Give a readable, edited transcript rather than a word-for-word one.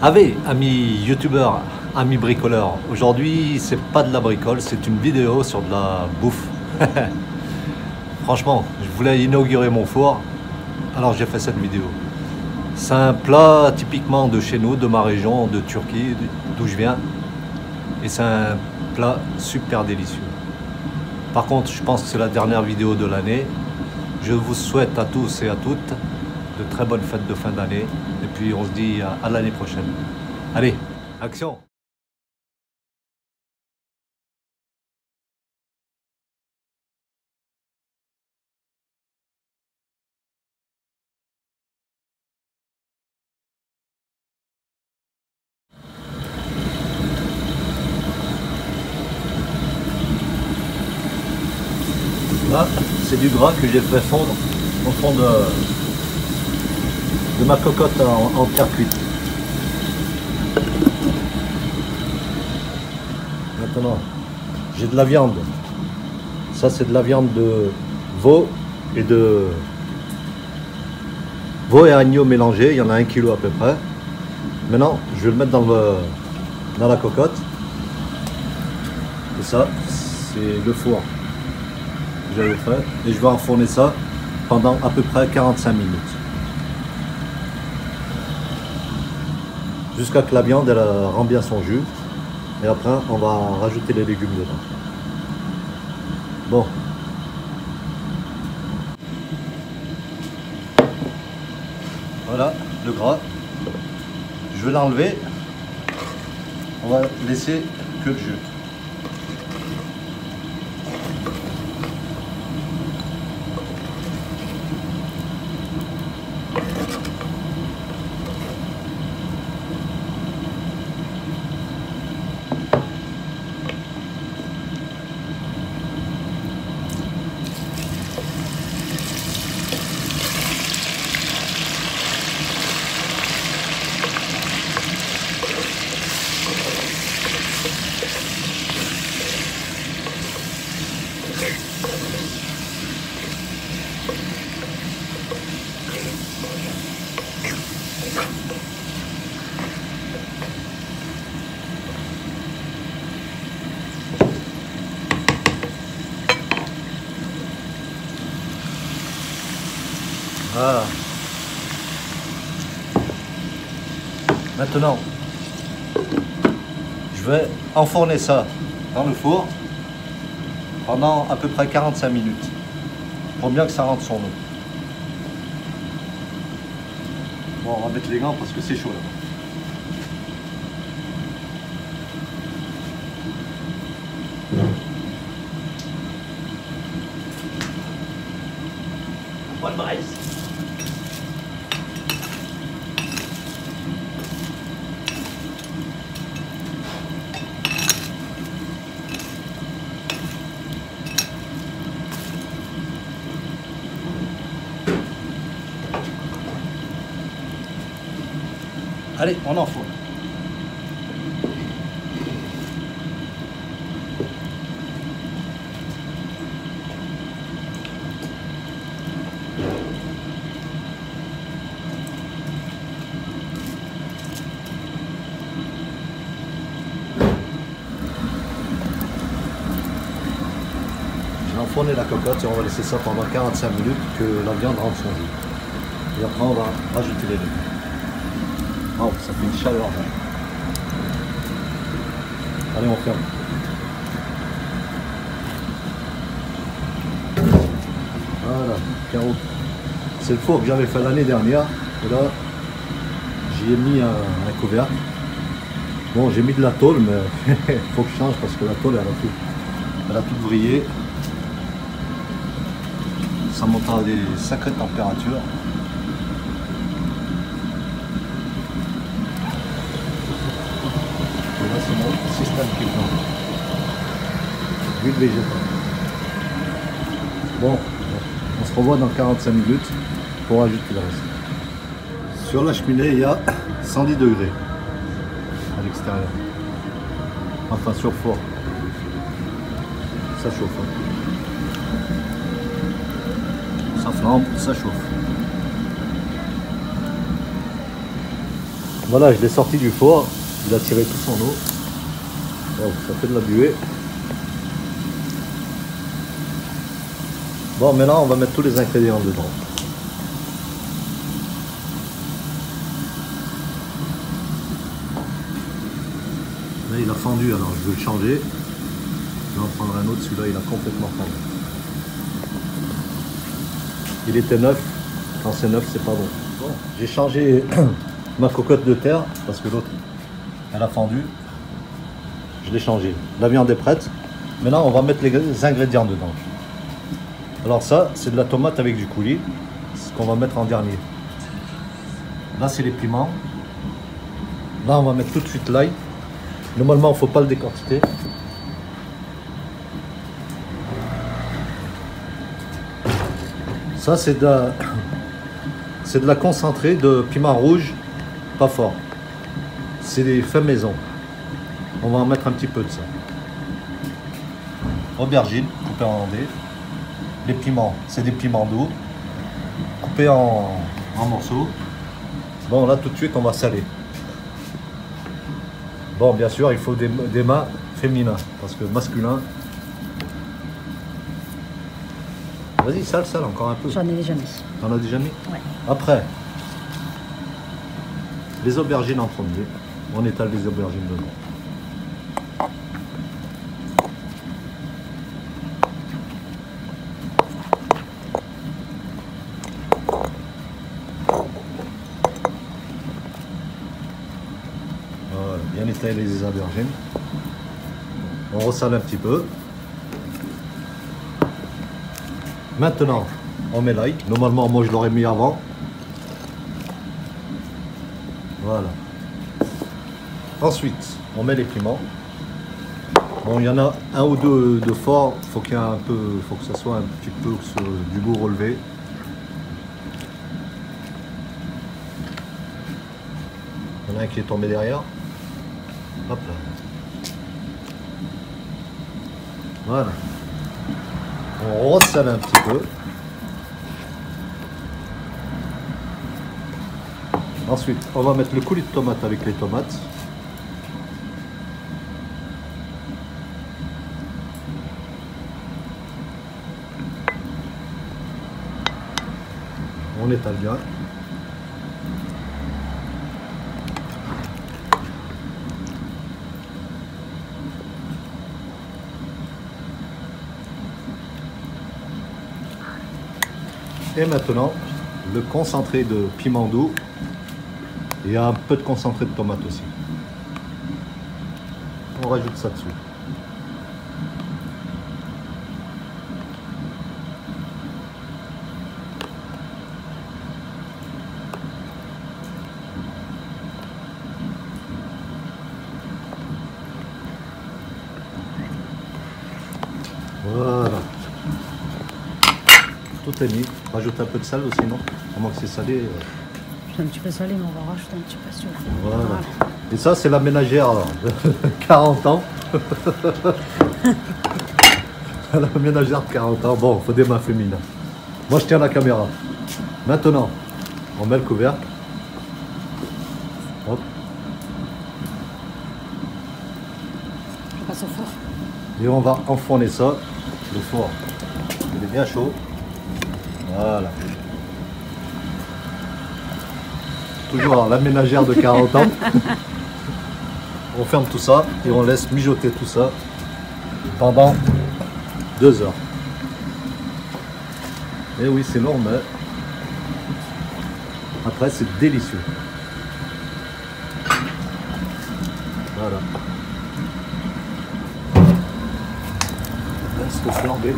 Ave, amis youtubeurs, amis bricoleurs, aujourd'hui c'est pas de la bricole, c'est une vidéo sur de la bouffe. Franchement, je voulais inaugurer mon four, alors j'ai fait cette vidéo. C'est un plat typiquement de chez nous, de ma région, de Turquie, d'où je viens. Et c'est un plat super délicieux. Par contre, je pense que c'est la dernière vidéo de l'année. Je vous souhaite à tous et à toutes de très bonnes fêtes de fin d'année. Et puis on se dit à l'année prochaine. Allez, action! Là, c'est du gras que j'ai fait fondre au fond de ma cocotte en terre cuite. Maintenant, j'ai de la viande. Ça, c'est de la viande de veau et veau et agneau mélangés. Il y en a 1 kilo à peu près. Maintenant, je vais le mettre dans la cocotte. Et ça, c'est le four que j'avais fait. Et je vais enfourner ça pendant à peu près 45 minutes. Jusqu'à que la viande elle rend bien son jus. Et après, on va rajouter les légumes dedans. Bon. Voilà le gras. Je vais l'enlever. On va laisser que le jus. Voilà. Maintenant, je vais enfourner ça dans le four pendant à peu près 45 minutes pour bien que ça rentre son eau. Bon, on va mettre les gants parce que c'est chaud là. Pas de braise. Allez, on enfourne. J'ai enfourné la cocotte et on va laisser ça pendant 45 minutes que la viande rentre son jus. Et après on va rajouter les légumes. Oh, ça fait une chaleur là. Allez, on ferme. Voilà, carreau. C'est le four que j'avais fait l'année dernière. Et là, j'y ai mis un couvercle. Bon, j'ai mis de la tôle, mais il faut que je change parce que la tôle, elle a tout vrillé. Ça monte à des sacrées températures. C'est mon système qui prend. Huile végétale. Bon, on se revoit dans 45 minutes pour ajouter le reste. Sur la cheminée, il y a 110 degrés à l'extérieur. Enfin, sur four. Ça chauffe. Ça flambe, ça chauffe. Voilà, je l'ai sorti du four. Il a tiré tout son eau. Donc, ça fait de la buée. Bon, maintenant, on va mettre tous les ingrédients dedans. Là, il a fendu, alors je vais le changer. Je vais en prendre un autre. Celui-là, il a complètement fendu. Il était neuf. Quand c'est neuf, c'est pas bon. Bon, j'ai changé ma cocotte de terre parce que l'autre, elle a fendu. Je l'ai changé. La viande est prête. Maintenant, on va mettre les ingrédients dedans. Alors ça, c'est de la tomate avec du coulis. C'est ce qu'on va mettre en dernier. Là, c'est les piments. Là, on va mettre tout de suite l'ail. Normalement, il ne faut pas le décortiquer. Ça, c'est de la concentrée de piment rouge, pas fort. C'est des faits maison. On va en mettre un petit peu de ça. Aubergine coupée en dés. Les piments, c'est des piments doux, coupés en morceaux. Bon, là, tout de suite, on va saler. Bon, bien sûr, il faut des mains féminins, parce que masculin... Vas-y, sale, encore un peu. J'en ai déjà mis. T'en as déjà mis? Ouais. Après, les aubergines en premier. On étale les aubergines dedans. Voilà, bien étaler les aubergines. On ressale un petit peu. Maintenant, on met l'ail. Normalement, moi, je l'aurais mis avant. Voilà. Ensuite, on met les piments. Bon, il y en a un ou deux de forts. Faut qu'il y ait un peu, faut que ça soit un petit peu du goût relevé. Il y en a un qui est tombé derrière. Hop là. Voilà. On ressale un petit peu. Ensuite, on va mettre le coulis de tomate avec les tomates. On étale bien. Et maintenant, le concentré de piment doux. Et un peu de concentré de tomate aussi. On rajoute ça dessus. Voilà. Tout est mis. Rajoute un peu de sel aussi, non? À moins que c'est salé. C'est un petit peu salé, mais on va rajouter un petit peu sur. Voilà. Et ça, c'est la ménagère de 40 ans. La ménagère de 40 ans. Bon, il faut des mains féminines. Moi, je tiens la caméra. Maintenant, on met le couvercle. Hop. Je passe au four. Et on va enfourner ça. Le four, il est bien chaud. Voilà. Toujours la ménagère de 40 ans. On ferme tout ça et on laisse mijoter tout ça pendant 2 heures. Et oui, c'est long, mais après c'est délicieux. Voilà. Laisse le flamber.